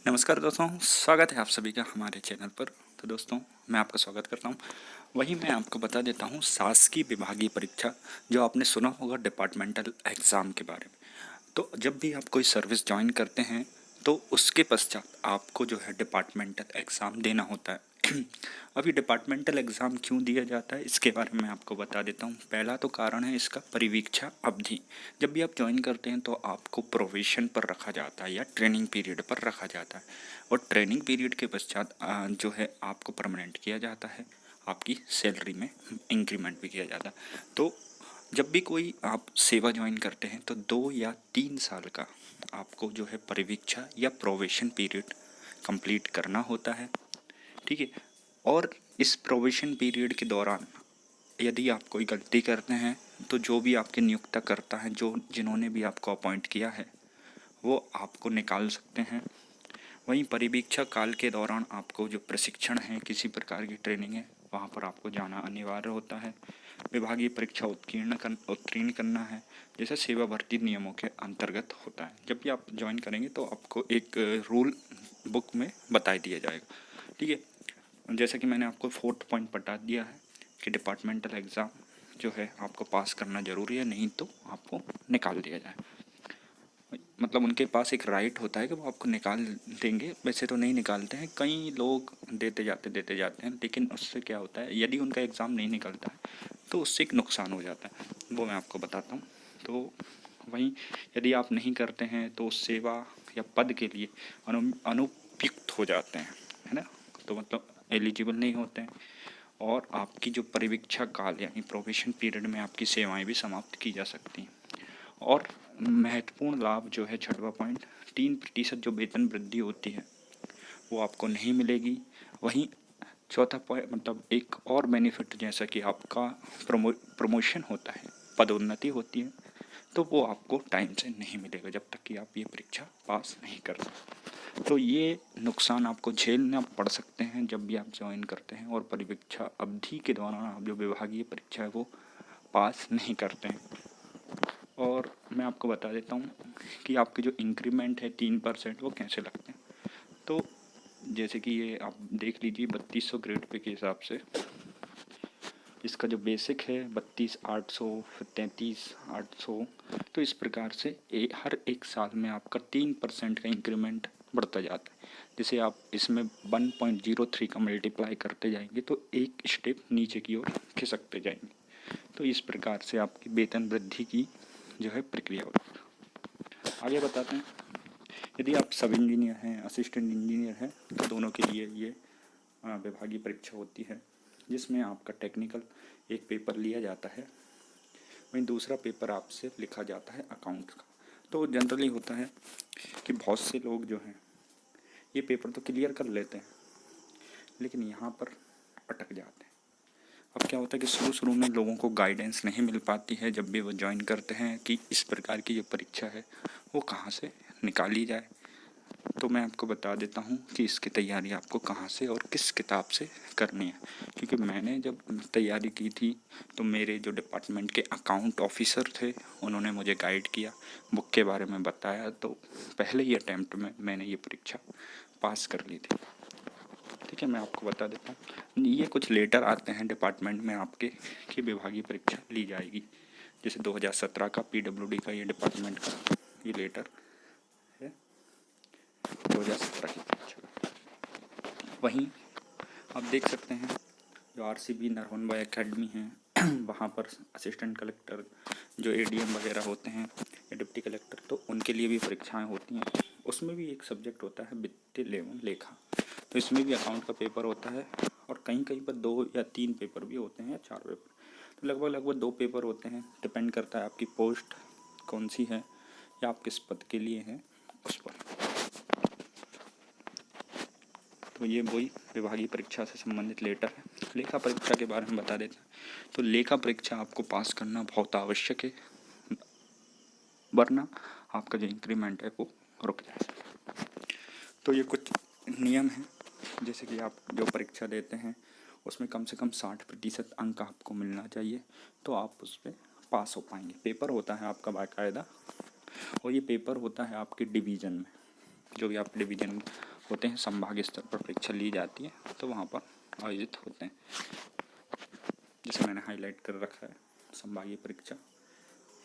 नमस्कार दोस्तों, स्वागत है आप सभी का हमारे चैनल पर। तो दोस्तों, मैं आपका स्वागत करता हूं। वहीं मैं आपको बता देता हूं शासकीय विभागीय परीक्षा, जो आपने सुना होगा डिपार्टमेंटल एग्ज़ाम के बारे में। तो जब भी आप कोई सर्विस ज्वाइन करते हैं तो उसके पश्चात आपको जो है डिपार्टमेंटल एग्ज़ाम देना होता है। अभी डिपार्टमेंटल एग्ज़ाम क्यों दिया जाता है इसके बारे में मैं आपको बता देता हूँ। पहला तो कारण है इसका परिवीक्षा अवधि। जब भी आप ज्वाइन करते हैं तो आपको प्रोबेशन पर रखा जाता है या ट्रेनिंग पीरियड पर रखा जाता है, और ट्रेनिंग पीरियड के पश्चात जो है आपको परमानेंट किया जाता है, आपकी सैलरी में इंक्रीमेंट भी किया जाता है। तो जब भी कोई आप सेवा ज्वाइन करते हैं तो 2 या 3 साल का आपको जो है परिवीक्षा या प्रोबेशन पीरियड कंप्लीट करना होता है, ठीक है। और इस प्रोबेशन पीरियड के दौरान यदि आप कोई गलती करते हैं तो जो भी आपके नियुक्ता करता है, जो जिन्होंने भी आपको अपॉइंट किया है, वो आपको निकाल सकते हैं। वहीं परिवीक्षा काल के दौरान आपको जो प्रशिक्षण है, किसी प्रकार की ट्रेनिंग है, वहाँ पर आपको जाना अनिवार्य होता है। विभागीय परीक्षा उत्तीर्ण करना है, जैसे सेवा भर्ती नियमों के अंतर्गत होता है। जब भी आप ज्वाइन करेंगे तो आपको एक रूल बुक में बता दिया जाएगा, ठीक है। जैसे कि मैंने आपको 4th पॉइंट बता दिया है कि डिपार्टमेंटल एग्ज़ाम जो है आपको पास करना ज़रूरी है, नहीं तो आपको निकाल दिया जाए। मतलब उनके पास एक राइट होता है कि वो आपको निकाल देंगे। वैसे तो नहीं निकालते हैं, कई लोग देते जाते हैं, लेकिन उससे क्या होता है, यदि उनका एग्ज़ाम नहीं निकलता है तो उससे एक नुकसान हो जाता है, वो मैं आपको बताता हूँ। तो वहीं यदि आप नहीं करते हैं तो सेवा या पद के लिए अनुपयुक्त हो जाते हैं, है ना। तो मतलब एलिजिबल नहीं होते हैं, और आपकी जो परिवीक्षा काल यानी प्रोबेशन पीरियड में आपकी सेवाएं भी समाप्त की जा सकती हैं। और महत्वपूर्ण लाभ जो है 6वां पॉइंट, 3% जो वेतन वृद्धि होती है वो आपको नहीं मिलेगी। वहीं चौथा पॉइंट मतलब एक और बेनिफिट, जैसा कि आपका प्रमोशन होता है, पदोन्नति होती है, तो वो आपको टाइम से नहीं मिलेगा जब तक कि आप ये परीक्षा पास नहीं करते। तो ये नुकसान आपको झेलना पड़ सकते हैं जब भी आप ज्वाइन करते हैं और परिवीक्षा अवधि के दौरान आप जो विभागीय परीक्षा है वो पास नहीं करते हैं। और मैं आपको बता देता हूँ कि आपके जो इंक्रीमेंट है 3% वो कैसे लगते हैं। तो जैसे कि ये आप देख लीजिए 3200 ग्रेड पे के हिसाब से इसका जो बेसिक है 32,800, फिर 33,800। तो इस प्रकार से हर एक साल में आपका 3% का इंक्रीमेंट बढ़ता जाता है। जैसे आप इसमें 1.03 का मल्टीप्लाई करते जाएंगे तो एक स्टेप नीचे की ओर खिसकते जाएंगे। तो इस प्रकार से आपकी वेतन वृद्धि की जो है प्रक्रिया होती है। आगे बताते हैं, यदि आप सब इंजीनियर हैं, असिस्टेंट इंजीनियर हैं, तो दोनों के लिए ये विभागीय परीक्षा होती है, जिसमें आपका टेक्निकल एक पेपर लिया जाता है, वहीं दूसरा पेपर आपसे लिखा जाता है अकाउंट का। तो जनरली होता है कि बहुत से लोग जो हैं ये पेपर तो क्लियर कर लेते हैं, लेकिन यहाँ पर अटक जाते हैं। अब क्या होता है कि शुरू शुरू में लोगों को गाइडेंस नहीं मिल पाती है जब भी वो ज्वाइन करते हैं कि इस प्रकार की जो परीक्षा है वो कहाँ से निकाली जाए। तो मैं आपको बता देता हूँ कि इसकी तैयारी आपको कहाँ से और किस किताब से करनी है। क्योंकि मैंने जब तैयारी की थी तो मेरे जो डिपार्टमेंट के अकाउंट ऑफिसर थे उन्होंने मुझे गाइड किया, बुक के बारे में बताया, तो पहले ही अटैम्प्ट में मैंने ये परीक्षा पास कर ली थी। ठीक है, मैं आपको बता देता हूँ, ये कुछ लेटर आते हैं डिपार्टमेंट में आपके कि विभागीय परीक्षा ली जाएगी। जैसे 2017 का PWD का ये डिपार्टमेंट का ये लेटर है, 2017 की परीक्षा। वहीं आप देख सकते हैं जो RCB नरहनवा एकेडमी है वहाँ पर असिस्टेंट कलेक्टर, जो ADM वगैरह होते हैं या डिप्टी कलेक्टर, तो उनके लिए भी परीक्षाएं होती हैं। उसमें भी एक सब्जेक्ट होता है वित्तीय एवं लेखा, तो इसमें भी अकाउंट का पेपर होता है, और कहीं कहीं पर 2 या 3 पेपर भी होते हैं या 4 पेपर। तो लगभग 2 पेपर होते हैं, डिपेंड करता है आपकी पोस्ट कौन सी है या आप किस पद के लिए हैं उस पर। तो ये वही विभागीय परीक्षा से संबंधित लेटर है। लेखा परीक्षा के बारे में बता देते हैं, तो लेखा परीक्षा आपको पास करना बहुत आवश्यक है, वरना आपका जो इंक्रीमेंट है वो रुक जाए। तो ये कुछ नियम हैं, जैसे कि आप जो परीक्षा देते हैं उसमें कम से कम 60% अंक आपको मिलना चाहिए, तो आप उस पर पास हो पाएंगे। पेपर होता है आपका बाकायदा, और ये पेपर होता है आपके डिवीज़न में, जो भी आप डिवीज़न होते हैं, संभागीय स्तर पर परीक्षा ली जाती है, तो वहाँ पर आयोजित होते हैं। जैसे मैंने हाईलाइट कर रखा है संभागीय परीक्षा,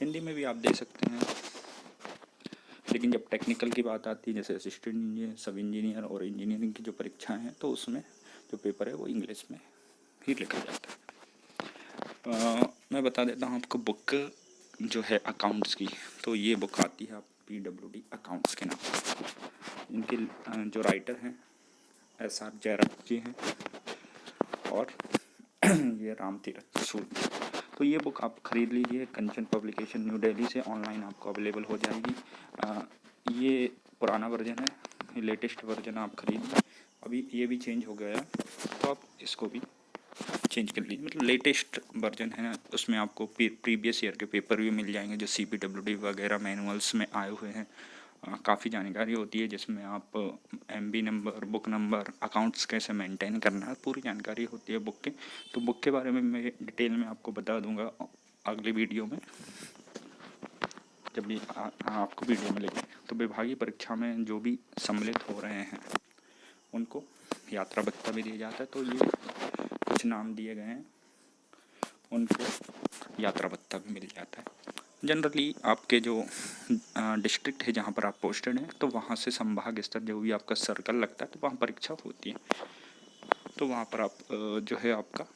हिंदी में भी आप दे सकते हैं, लेकिन जब टेक्निकल की बात आती है, जैसे असिस्टेंट इंजीनियर, सब इंजीनियर और इंजीनियरिंग की जो परीक्षाएं हैं, तो उसमें जो पेपर है वो इंग्लिश में ही लिखा जाता है। मैं बता देता हूँ आपको बुक जो है अकाउंट्स की, तो ये बुक आती है आप PWD अकाउंट्स के नाम से। इनके जो राइटर हैं SR जयराज जी हैं और ये राम तीरथ सूद। तो ये बुक आप ख़रीद लीजिए, कंचन पब्लिकेशन न्यू दिल्ली से ऑनलाइन आपको अवेलेबल हो जाएगी। ये पुराना वर्जन है, ये लेटेस्ट वर्जन आप खरीदिए। अभी ये भी चेंज हो गया है, तो आप इसको भी चेंज कर लीजिए। मतलब लेटेस्ट वर्जन है, उसमें आपको प्रीवियस ईयर के पेपर भी मिल जाएंगे जो CPWD वगैरह मैनुअल्स में आए हुए हैं। काफ़ी जानकारी होती है जिसमें आप MB number, book number, accounts कैसे मेंटेन करना है, पूरी जानकारी होती है बुक के। तो बुक के बारे में मैं डिटेल में आपको बता दूंगा अगली वीडियो में, जब भी आपको वीडियो मिलेगी। तो विभागीय परीक्षा में जो भी सम्मिलित हो रहे हैं उनको यात्रा भत्ता भी दिया जाता है। तो ये कुछ नाम दिए गए हैं, उनको यात्रा भत्ता भी मिल जाता है। जनरली आपके जो डिस्ट्रिक्ट है जहाँ पर आप पोस्टेड हैं, तो वहाँ से संभाग स्तर जो भी आपका सर्कल लगता है, तो वहाँ परीक्षा होती है। तो वहाँ पर आप जो है आपका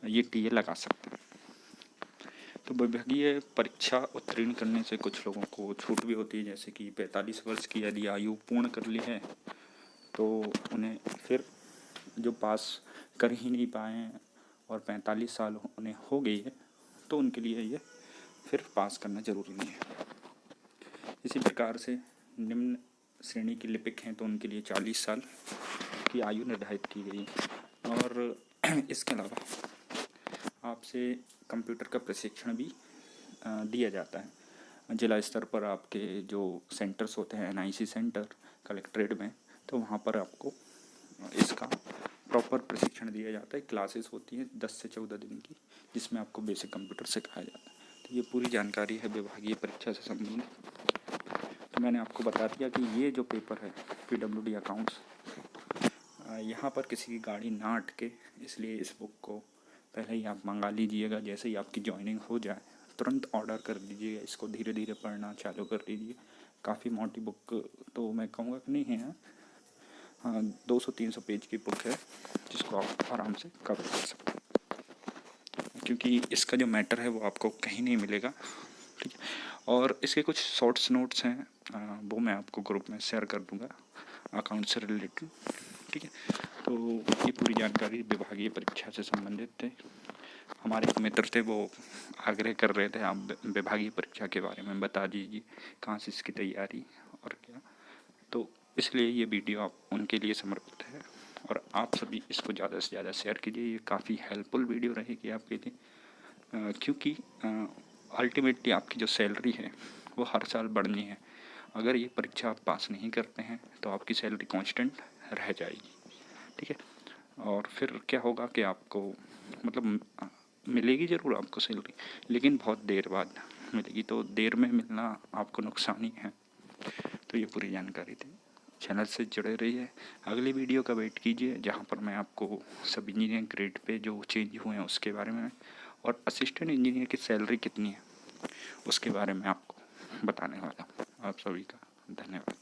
ये TA लगा सकते हैं। तो विभागीय परीक्षा उत्तीर्ण करने से कुछ लोगों को छूट भी होती है, जैसे कि 45 वर्ष की यदि आयु पूर्ण कर ली है तो उन्हें फिर जो पास कर ही नहीं पाए हैं और 45 साल उन्हें हो गई है, तो उनके लिए ये फिर पास करना ज़रूरी नहीं है। इसी प्रकार से निम्न श्रेणी के लिपिक हैं तो उनके लिए 40 साल की आयु निर्धारित की गई है। और इसके अलावा आपसे कंप्यूटर का प्रशिक्षण भी दिया जाता है। जिला स्तर पर आपके जो सेंटर्स होते हैं, NIC सेंटर कलेक्ट्रेट में, तो वहाँ पर आपको इसका प्रॉपर प्रशिक्षण दिया जाता है। क्लासेस होती हैं 10 से 14 दिन की, जिसमें आपको बेसिक कंप्यूटर सिखाया जाता है। तो ये पूरी जानकारी है विभागीय परीक्षा से संबंधित। तो मैंने आपको बता दिया कि ये जो पेपर है PWD अकाउंट्स, यहाँ पर किसी की गाड़ी ना अटके, इसलिए इस बुक को पहले ही आप मंगा लीजिएगा। जैसे ही आपकी ज्वाइनिंग हो जाए तुरंत ऑर्डर कर दीजिएगा, इसको धीरे धीरे पढ़ना चालू कर दीजिए। काफ़ी मोटी बुक तो मैं कहूँगा कि नहीं है, हाँ 200-300 पेज की बुक है, जिसको आप आराम से कवर कर सकते हैं, क्योंकि इसका जो मैटर है वो आपको कहीं नहीं मिलेगा। ठीक है, और इसके कुछ शॉर्ट्स नोट्स हैं, वो मैं आपको ग्रुप में शेयर कर दूंगा अकाउंट से रिलेटेड। ठीक है, तो ये पूरी जानकारी विभागीय परीक्षा से संबंधित थे। हमारे एक मित्र थे, वो आग्रह कर रहे थे आप विभागीय परीक्षा के बारे में बता दीजिए, कहाँ से इसकी तैयारी और क्या। तो इसलिए ये वीडियो आप उनके लिए समर्पित है, और आप सभी इसको ज़्यादा से ज़्यादा शेयर कीजिए। ये काफ़ी हेल्पफुल वीडियो रहेगी आपके लिए, क्योंकि अल्टीमेटली आपकी जो सैलरी है वो हर साल बढ़नी है। अगर ये परीक्षा आप पास नहीं करते हैं तो आपकी सैलरी कांस्टेंट रह जाएगी। ठीक है, और फिर क्या होगा कि आपको मतलब मिलेगी ज़रूर आपको सैलरी, लेकिन बहुत देर बाद मिलेगी, तो देर में मिलना आपको नुकसान ही है। तो ये पूरी जानकारी थी। चैनल से जुड़े रहिए, अगली वीडियो का वेट कीजिए जहाँ पर मैं आपको सब इंजीनियरिंग ग्रेड पे जो चेंज हुए हैं उसके बारे में, और असिस्टेंट इंजीनियर की सैलरी कितनी है उसके बारे में आपको बताने वाला हूँ। आप सभी का धन्यवाद।